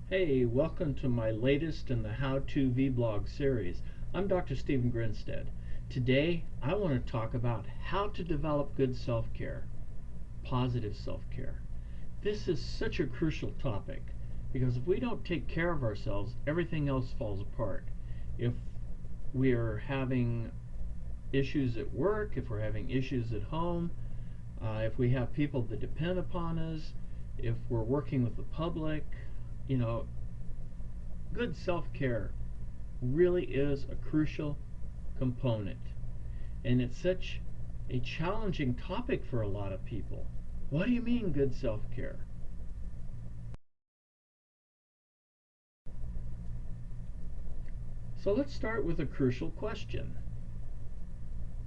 Hey, welcome to my latest in the How-To Vlog series. I'm Dr. Stephen Grinstead. Today, I want to talk about how to develop good self-care, positive self-care. This is such a crucial topic because if we don't take care of ourselves, everything else falls apart. If we're having issues at work, if we're having issues at home, if we have people that depend upon us, if we're working with the public, you know, good self-care really is a crucial component. And it's such a challenging topic for a lot of people. What do you mean good self-care? So let's start with a crucial question.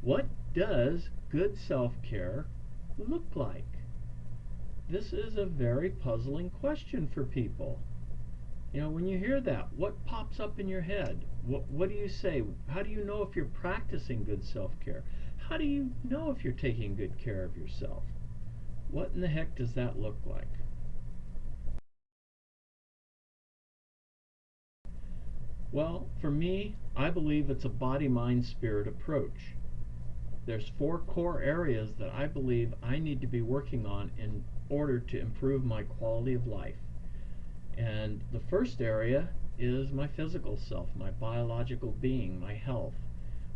What does good self-care look like? This is a very puzzling question for people. When you hear that, what pops up in your head? What do you say? How do you know if you're practicing good self-care? How do you know if you're taking good care of yourself? What in the heck does that look like? Well, for me, I believe it's a body, mind, spirit approach. There's 4 core areas that I believe I need to be working on in order to improve my quality of life. And the first area is my physical self, my biological being, my health.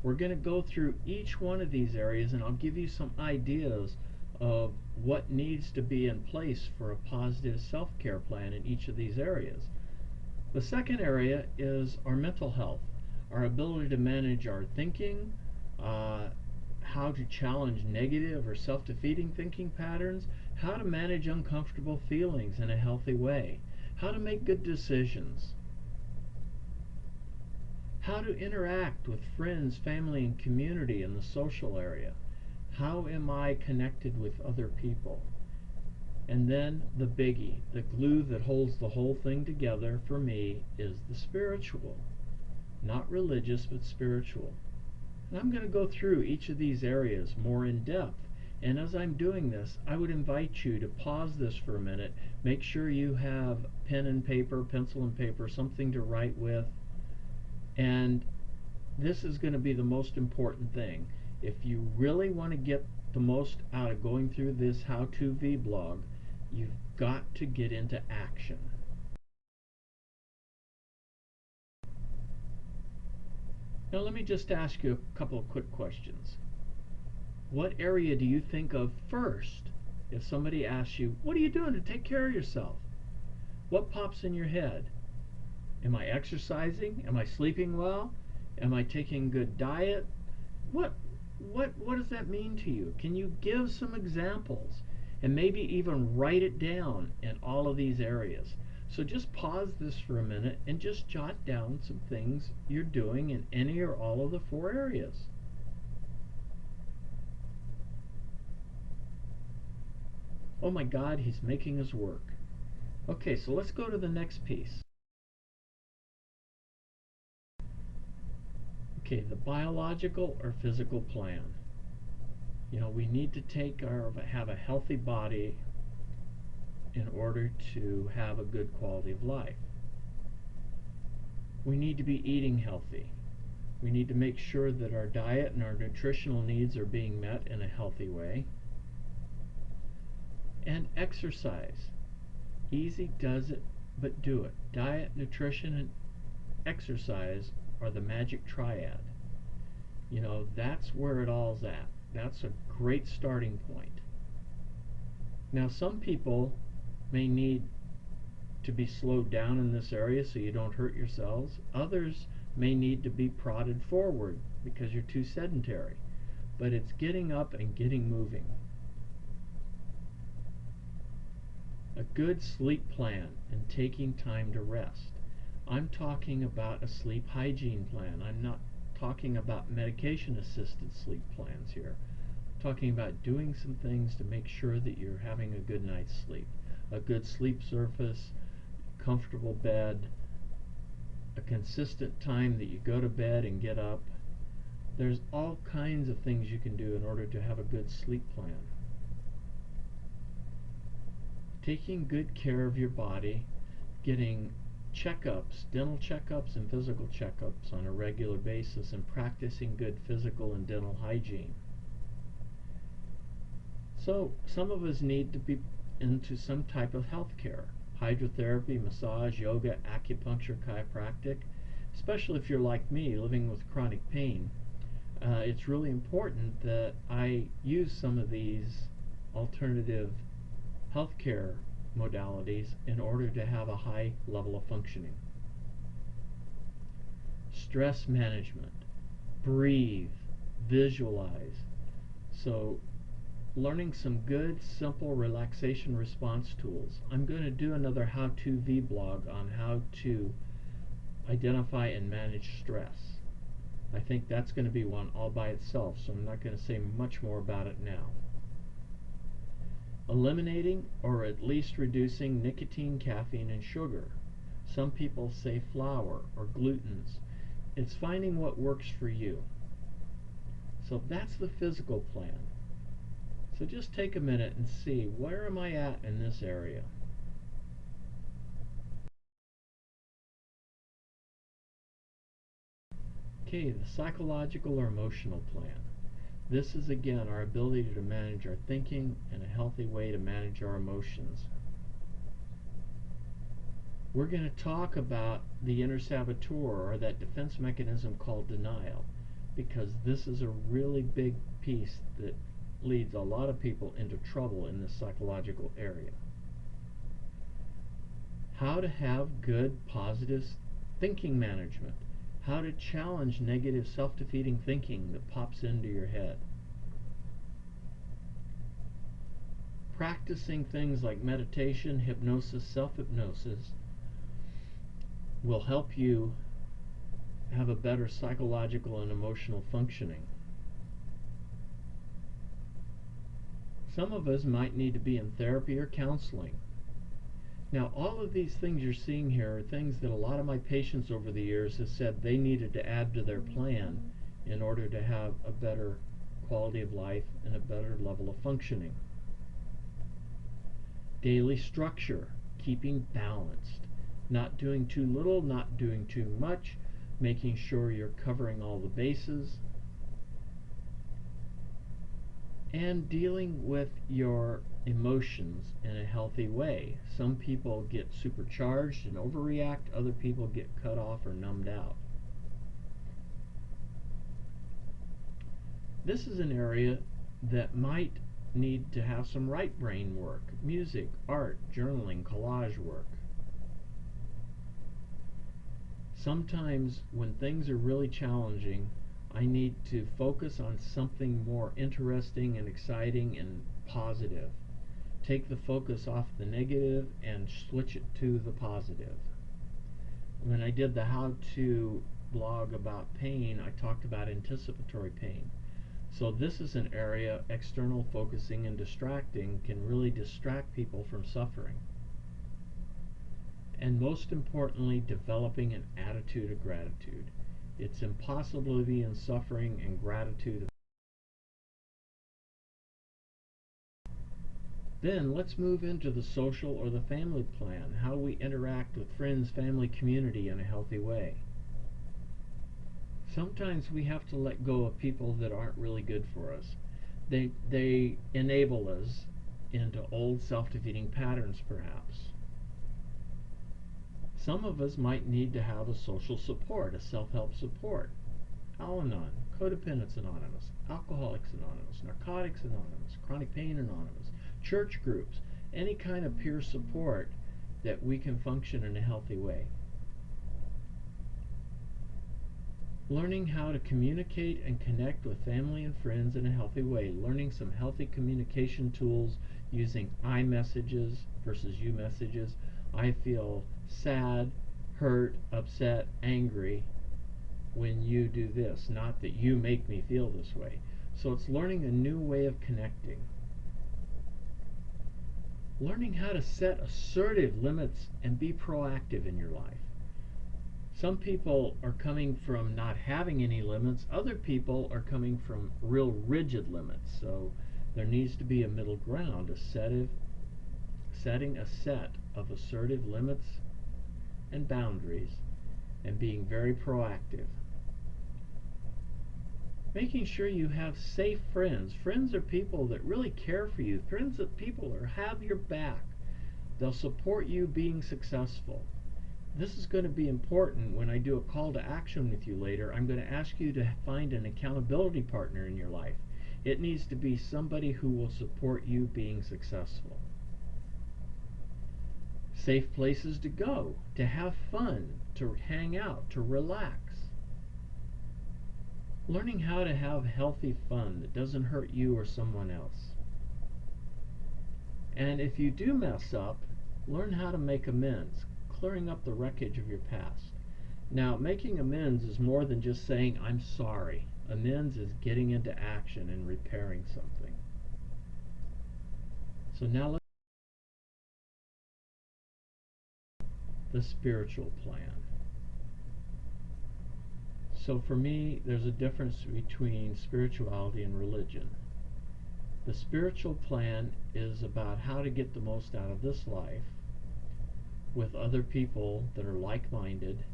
We're going to go through each one of these areas and I'll give you some ideas of what needs to be in place for a positive self-care plan in each of these areas. The second area is our mental health, our ability to manage our thinking, how to challenge negative or self-defeating thinking patterns, how to manage uncomfortable feelings in a healthy way, how to make good decisions, how to interact with friends, family, and community in the social area. How am I connected with other people? And then the biggie, the glue that holds the whole thing together for me is the spiritual. Not religious, but spiritual. And I'm going to go through each of these areas more in depth. And as I'm doing this, I would invite you to pause this for a minute. Make sure you have pen and paper, pencil and paper, something to write with. And this is going to be the most important thing. If you really want to get the most out of going through this how-to vlog, you've got to get into action. Now let me just ask you a couple of quick questions. What area do you think of first if somebody asks you, what are you doing to take care of yourself? What pops in your head? Am I exercising? Am I sleeping well? Am I taking good diet? What does that mean to you? Can you give some examples and maybe even write it down in all of these areas? So just pause this for a minute and just jot down some things you're doing in any or all of the 4 areas. Oh my God, he's making us work. Okay, so let's go to the next piece. Okay, the biological or physical plan. We need to have a healthy body in order to have a good quality of life. We need to be eating healthy. We need to make sure that our diet and our nutritional needs are being met in a healthy way. And exercise. Easy does it, but do it. Diet, nutrition, and exercise are the magic triad. That's where it all's at. That's a great starting point. Now, some people may need to be slowed down in this area so you don't hurt yourselves. Others may need to be prodded forward because you're too sedentary. But it's getting up and getting moving. A good sleep plan and taking time to rest. I'm talking about a sleep hygiene plan. I'm not talking about medication-assisted sleep plans here. I'm talking about doing some things to make sure that you're having a good night's sleep. A good sleep surface, comfortable bed, a consistent time that you go to bed and get up. There's all kinds of things you can do in order to have a good sleep plan. Taking good care of your body, getting checkups, dental checkups and physical checkups on a regular basis, and practicing good physical and dental hygiene. So some of us need to be into some type of health care: hydrotherapy, massage, yoga, acupuncture, chiropractic. Especially if you're like me, living with chronic pain, it's really important that I use some of these alternative healthcare modalities in order to have a high level of functioning. Stress management, breathe, visualize. So learning some good, simple relaxation response tools. I'm going to do another how-to vlog on how to identify and manage stress. I think that's going to be one all by itself, so I'm not going to say much more about it now. Eliminating or at least reducing nicotine, caffeine, and sugar. Some people say flour or glutens. It's finding what works for you. So that's the physical plan. So just take a minute and see, where am I at in this area? Okay, the psychological or emotional plan. This is again our ability to manage our thinking and a healthy way to manage our emotions. We're going to talk about the inner saboteur, or that defense mechanism called denial, because this is a really big piece that leads a lot of people into trouble in this psychological area. How to have good, positive thinking management. How to challenge negative, self-defeating thinking that pops into your head. Practicing things like meditation, hypnosis, self-hypnosis will help you have a better psychological and emotional functioning. Some of us might need to be in therapy or counseling. Now, all of these things you're seeing here are things that a lot of my patients over the years have said they needed to add to their plan in order to have a better quality of life and a better level of functioning. Daily structure, keeping balanced, not doing too little, not doing too much, making sure you're covering all the bases, and dealing with your emotions in a healthy way. Some people get supercharged and overreact, other people get cut off or numbed out. This is an area that might need to have some right brain work: music, art, journaling, collage work. Sometimes when things are really challenging, I need to focus on something more interesting and exciting and positive. Take the focus off the negative and switch it to the positive. When I did the how-to blog about pain, I talked about anticipatory pain. So this is an area external focusing and distracting can really distract people from suffering. And most importantly, developing an attitude of gratitude. It's impossible to be in suffering and gratitude. Then let's move into the social or the family plan, how we interact with friends, family, community in a healthy way. Sometimes we have to let go of people that aren't really good for us. They enable us into old self-defeating patterns, perhaps. Some of us might need to have a social support, a self-help support. Al-Anon, Codependence Anonymous, Alcoholics Anonymous, Narcotics Anonymous, Chronic Pain Anonymous, church groups, any kind of peer support that we can function in a healthy way. Learning how to communicate and connect with family and friends in a healthy way. Learning some healthy communication tools using I messages versus you messages. I feel sad, hurt, upset, angry when you do this, not that you make me feel this way. So it's learning a new way of connecting. Learning how to set assertive limits and be proactive in your life. Some people are coming from not having any limits. Other people are coming from real rigid limits. So there needs to be a middle ground, setting a set of assertive limits and boundaries, and being very proactive. Making sure you have safe friends. Friends are people that really care for you. Friends are people that have your back. They'll support you being successful. This is going to be important when I do a call to action with you later. I'm going to ask you to find an accountability partner in your life. It needs to be somebody who will support you being successful. Safe places to go, to have fun, to hang out, to relax. Learning how to have healthy fun that doesn't hurt you or someone else. And if you do mess up, learn how to make amends, clearing up the wreckage of your past. Now, making amends is more than just saying, I'm sorry. Amends is getting into action and repairing something. So now let's the spiritual plan. So for me, there's a difference between spirituality and religion. The spiritual plan is about how to get the most out of this life with other people that are like-minded,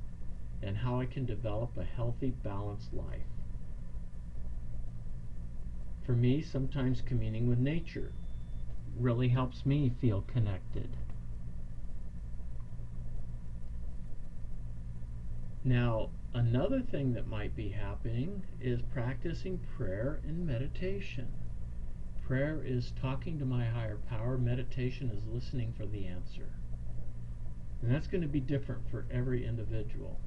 and how I can develop a healthy, balanced life. For me, sometimes communing with nature really helps me feel connected. Now, another thing that might be happening is practicing prayer and meditation. Prayer is talking to my higher power. Meditation is listening for the answer. And that's going to be different for every individual.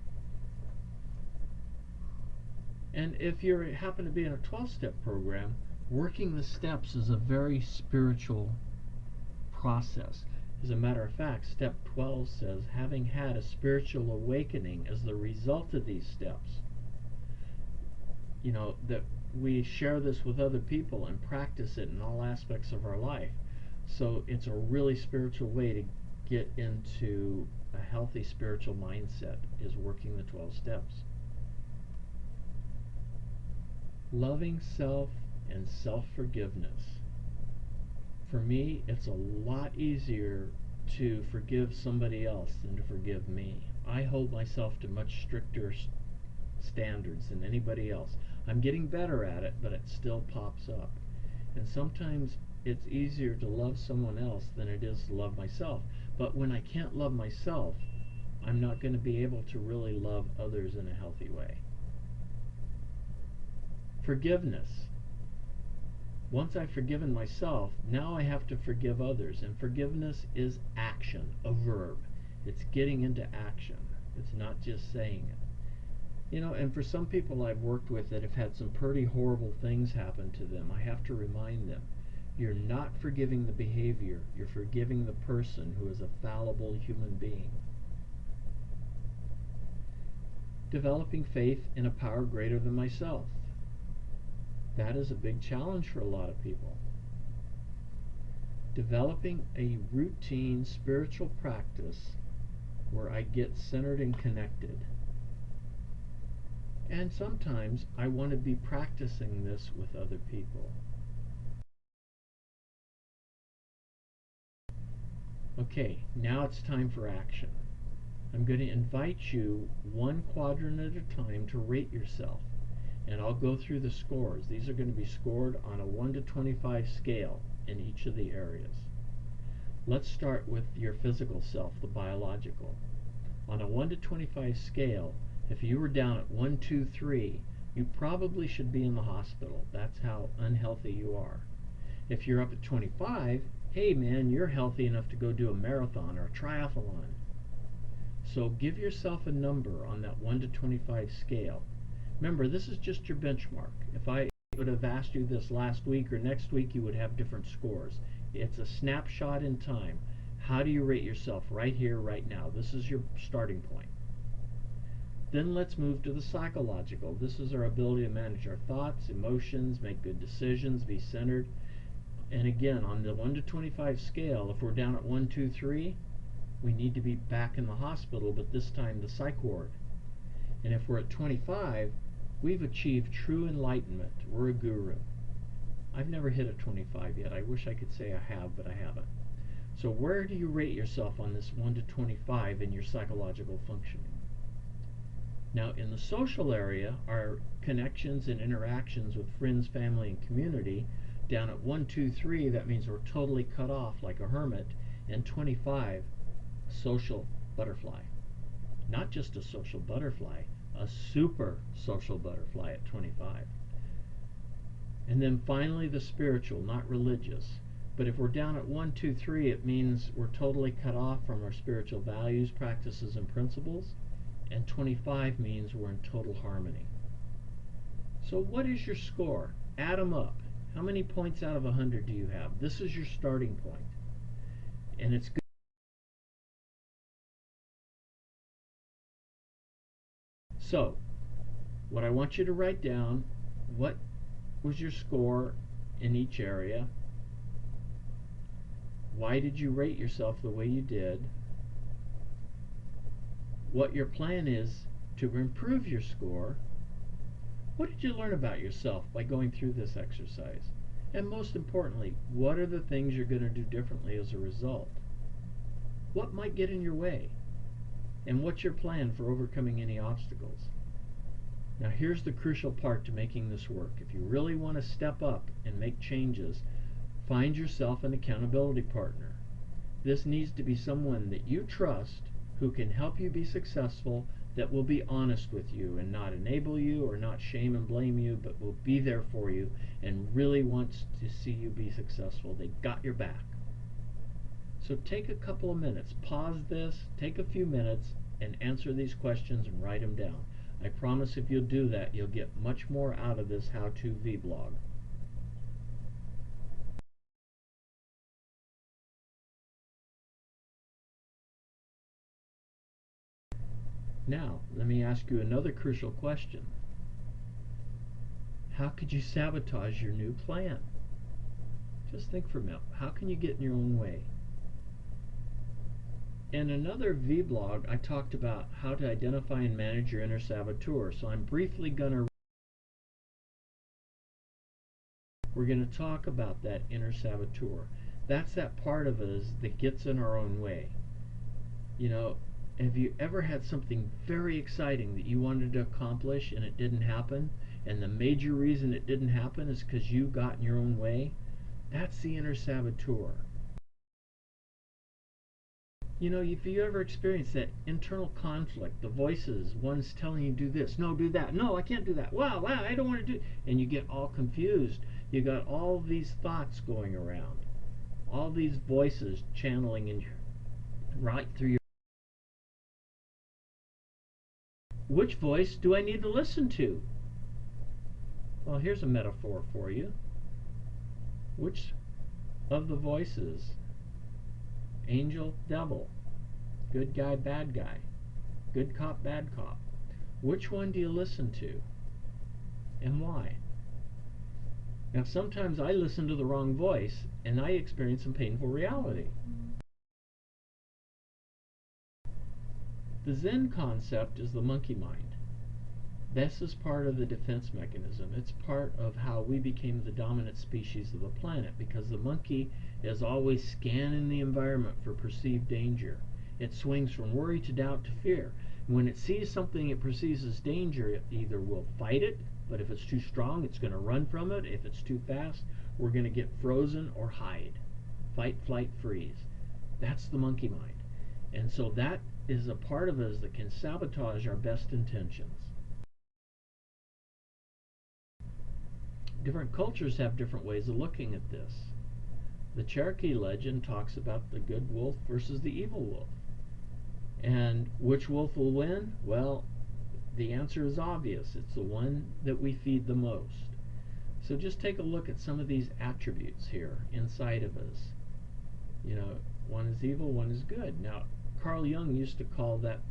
And if you happen to be in a 12-step program, working the steps is a very spiritual process. As a matter of fact, step 12 says, having had a spiritual awakening as the result of these steps. You know, that we share this with other people and practice it in all aspects of our life. So it's a really spiritual way to get into a healthy spiritual mindset, is working the 12 steps. Loving self and self-forgiveness. For me, it's a lot easier to forgive somebody else than to forgive me. I hold myself to much stricter standards than anybody else. I'm getting better at it, but it still pops up. And sometimes it's easier to love someone else than it is to love myself. But when I can't love myself, I'm not going to be able to really love others in a healthy way. Forgiveness. Once I've forgiven myself, now I have to forgive others. And forgiveness is action, a verb. It's getting into action. It's not just saying it. You know, and for some people I've worked with that have had some pretty horrible things happen to them, I have to remind them, you're not forgiving the behavior, you're forgiving the person who is a fallible human being. Developing faith in a power greater than myself. That is a big challenge for a lot of people. Developing a routine spiritual practice where I get centered and connected. And sometimes I want to be practicing this with other people. Okay, now it's time for action. I'm going to invite you one quadrant at a time to rate yourself. And I'll go through the scores. These are going to be scored on a 1 to 25 scale in each of the areas. Let's start with your physical self, the biological. On a 1 to 25 scale, if you were down at 1, 2, 3, you probably should be in the hospital. That's how unhealthy you are. If you're up at 25, hey man, you're healthy enough to go do a marathon or a triathlon. So give yourself a number on that 1 to 25 scale. Remember, this is just your benchmark. If I would have asked you this last week or next week, you would have different scores. It's a snapshot in time. How do you rate yourself right here, right now? This is your starting point. Then let's move to the psychological. This is our ability to manage our thoughts, emotions, make good decisions, be centered. And again, on the 1 to 25 scale, if we're down at 1, 2, 3, we need to be back in the hospital, but this time the psych ward. And if we're at 25, we've achieved true enlightenment. We're a guru. I've never hit a 25 yet. I wish I could say I have, but I haven't. So where do you rate yourself on this 1 to 25 in your psychological functioning? Now, in the social area, our connections and interactions with friends, family, and community, down at 1, 2, 3, that means we're totally cut off like a hermit, and 25, social butterfly. Not just a social butterfly, a super social butterfly at 25. And then finally the spiritual, not religious. But if we're down at 1, 2, 3, it means we're totally cut off from our spiritual values, practices, and principles. And 25 means we're in total harmony. So what is your score? Add them up. How many points out of 100 do you have? This is your starting point. And it's good. So, what I want you to write down, what was your score in each area? Why did you rate yourself the way you did? What your plan is to improve your score. What did you learn about yourself by going through this exercise? And most importantly, what are the things you're going to do differently as a result? What might get in your way? And what's your plan for overcoming any obstacles? Now here's the crucial part to making this work. If you really want to step up and make changes, find yourself an accountability partner. This needs to be someone that you trust, who can help you be successful, that will be honest with you and not enable you or not shame and blame you, but will be there for you and really wants to see you be successful. They got your back. So take a couple of minutes, pause this, take a few minutes, and answer these questions and write them down. I promise if you'll do that, you'll get much more out of this how-to vlog. Now, let me ask you another crucial question. How could you sabotage your new plan? Just think for a minute. How can you get in your own way? In another vlog, I talked about how to identify and manage your inner saboteur. So I'm briefly we're going to talk about that inner saboteur. That's that part of us that gets in our own way. You know, have you ever had something very exciting that you wanted to accomplish and it didn't happen? And the major reason it didn't happen is because you got in your own way? That's the inner saboteur. You know, if you ever experience that internal conflict, the voices, one's telling you do this, no, do that, no, I can't do that, wow, I don't want to do, and you get all confused. You got all these thoughts going around, all these voices channeling in right through your. Which voice do I need to listen to? Well, here's a metaphor for you. Which of the voices, angel, devil, good guy, bad guy, good cop, bad cop, which one do you listen to and why? Now sometimes I listen to the wrong voice and I experience some painful reality. The Zen concept is the monkey mind. This is part of the defense mechanism. It's part of how we became the dominant species of the planet, because the monkey is always scanning the environment for perceived danger. It swings from worry to doubt to fear. When it sees something it perceives as danger, it either will fight it, but if it's too strong, it's going to run from it. If it's too fast, we're going to get frozen or hide. Fight, flight, freeze. That's the monkey mind. And so that is a part of us that can sabotage our best intentions. Different cultures have different ways of looking at this. The Cherokee legend talks about the good wolf versus the evil wolf. And which wolf will win? Well, the answer is obvious. It's the one that we feed the most. So just take a look at some of these attributes here inside of us. You know, one is evil, one is good. Now, Carl Jung used to call that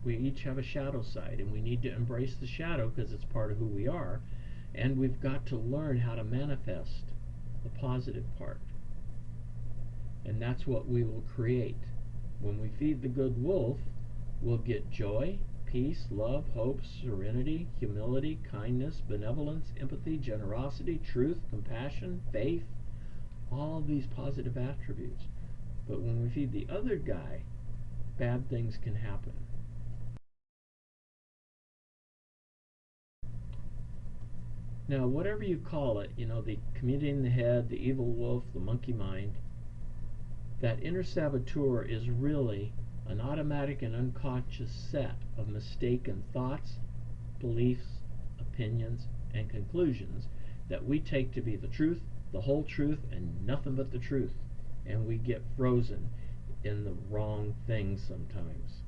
we each have a shadow side, and we need to embrace the shadow because it's part of who we are. And we've got to learn how to manifest the positive part. And that's what we will create. When we feed the good wolf, we'll get joy, peace, love, hope, serenity, humility, kindness, benevolence, empathy, generosity, truth, compassion, faith, all these positive attributes. But when we feed the other guy, bad things can happen. Now, whatever you call it, the community in the head, the evil wolf, the monkey mind, that inner saboteur is really an automatic and unconscious set of mistaken thoughts, beliefs, opinions, and conclusions that we take to be the truth, the whole truth, and nothing but the truth. And we get frozen in the wrong things sometimes.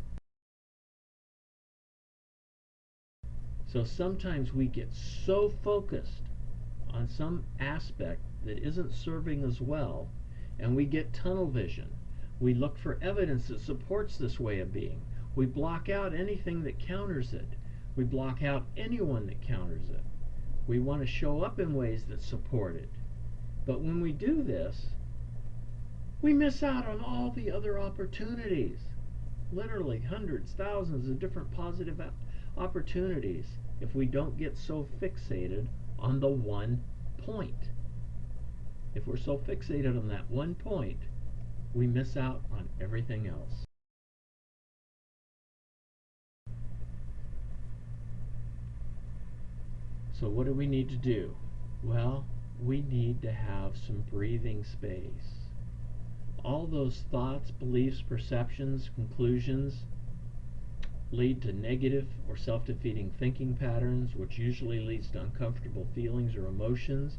So sometimes we get so focused on some aspect that isn't serving us well, and we get tunnel vision. We look for evidence that supports this way of being. We block out anything that counters it. We block out anyone that counters it. We want to show up in ways that support it. But when we do this, we miss out on all the other opportunities. Literally hundreds, thousands of different positive opportunities if we don't get so fixated on the one point. If we're so fixated on that one point, we miss out on everything else. So what do we need to do? Well, we need to have some breathing space. All those thoughts, beliefs, perceptions, conclusions lead to negative or self-defeating thinking patterns, which usually leads to uncomfortable feelings or emotions.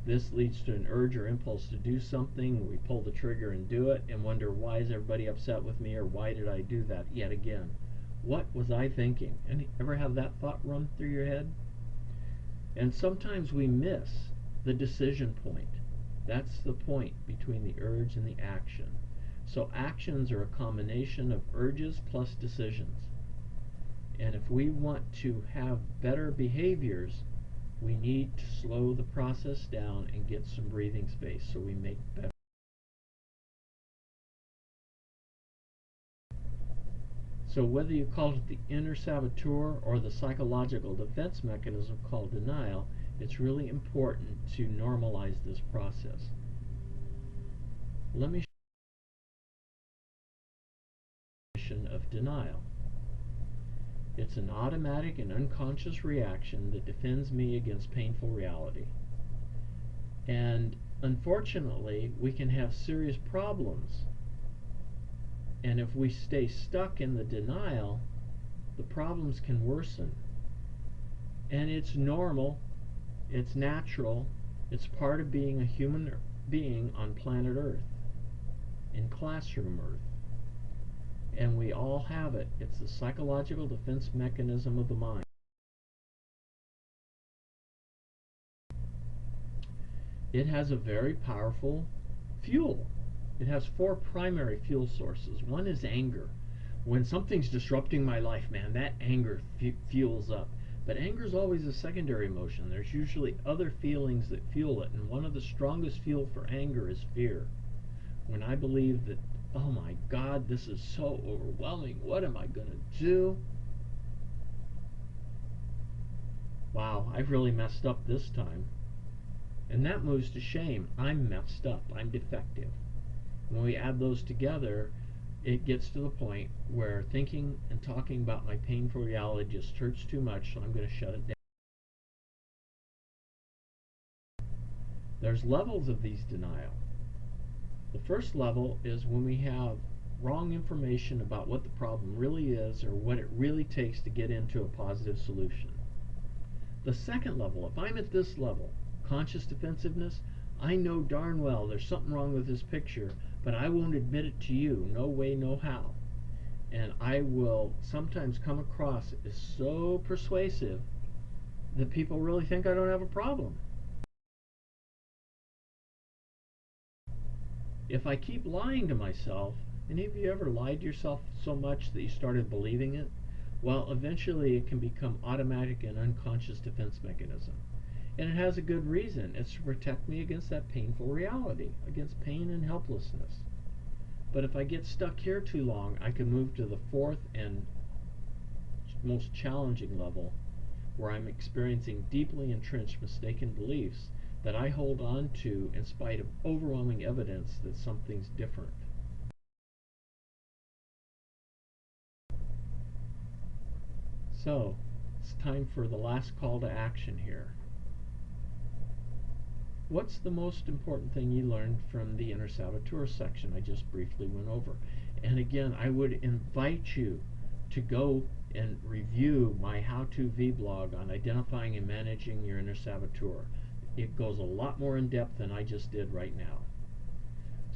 This leads to an urge or impulse to do something. We pull the trigger and do it and wonder, why is everybody upset with me, or why did I do that yet again? What was I thinking? And ever have that thought run through your head? And sometimes we miss the decision point. That's the point between the urge and the action. So actions are a combination of urges plus decisions. And if we want to have better behaviors, we need to slow the process down and get some breathing space so we make better. So whether you call it the inner saboteur or the psychological defense mechanism called denial, it's really important to normalize this process. Let me show you of denial. It's an automatic and unconscious reaction that defends me against painful reality. And unfortunately, we can have serious problems. And if we stay stuck in the denial, the problems can worsen. And it's normal, it's natural, it's part of being a human being on planet Earth, in classroom Earth. And we all have it. It's the psychological defense mechanism of the mind. It has a very powerful fuel. It has 4 primary fuel sources. One is anger. When something's disrupting my life, man, that anger fuels up. But anger is always a secondary emotion. There's usually other feelings that fuel it, and one of the strongest fuel for anger is fear. When I believe that, oh my God, this is so overwhelming, what am I going to do? Wow, I've really messed up this time. And that moves to shame. I'm messed up, I'm defective. When we add those together, it gets to the point where thinking and talking about my painful reality just hurts too much, so I'm going to shut it down. There's levels of these denial. The first level is when we have wrong information about what the problem really is or what it really takes to get into a positive solution. The second level, if I'm at this level, conscious defensiveness, I know darn well there's something wrong with this picture, but I won't admit it to you, no way, no how. And I will sometimes come across as so persuasive that people really think I don't have a problem. If I keep lying to myself, any of you ever lied to yourself so much that you started believing it? Well, eventually it can become automatic and unconscious defense mechanism. And it has a good reason. It's to protect me against that painful reality, against pain and helplessness. But if I get stuck here too long, I can move to the 4th and most challenging level, where I'm experiencing deeply entrenched mistaken beliefs that I hold on to in spite of overwhelming evidence that something's different. So it's time for the last call to action here. What's the most important thing you learned from the Inner Saboteur section I just briefly went over? And again, I would invite you to go and review my how-to vlog on identifying and managing your inner saboteur. It goes a lot more in depth than I just did right now.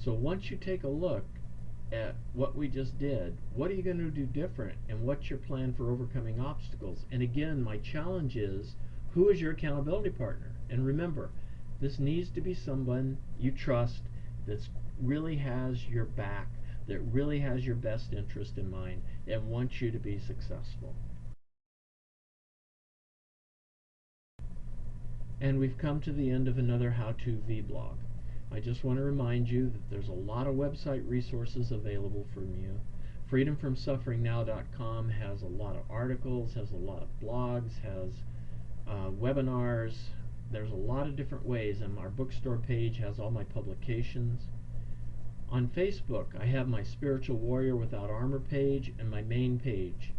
So once you take a look at what we just did, what are you going to do different, and what's your plan for overcoming obstacles? And again, my challenge is, who is your accountability partner? And remember, this needs to be someone you trust that really has your back, that really has your best interest in mind, and wants you to be successful. And we've come to the end of another how-to vlog. I just want to remind you that there's a lot of website resources available from you. freedomfromsufferingnow.com has a lot of articles, has a lot of blogs, has webinars. There's a lot of different ways, and our bookstore page has all my publications. On Facebook, I have my Spiritual Warrior Without Armor page and my main page,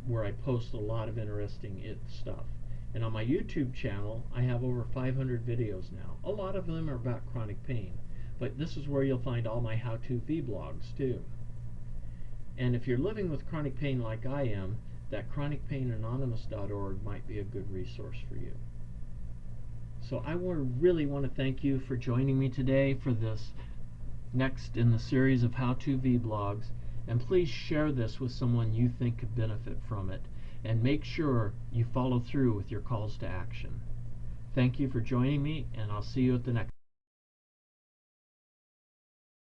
where I post a lot of interesting stuff. And on my YouTube channel, I have over 500 videos now. A lot of them are about chronic pain, but this is where you'll find all my how-to vlogs too. And if you're living with chronic pain like I am, that chronicpainanonymous.org might be a good resource for you. So I really want to thank you for joining me today for this next in the series of how-to vlogs, and please share this with someone you think could benefit from it, and make sure you follow through with your calls to action. Thank you for joining me, and I'll see you at the next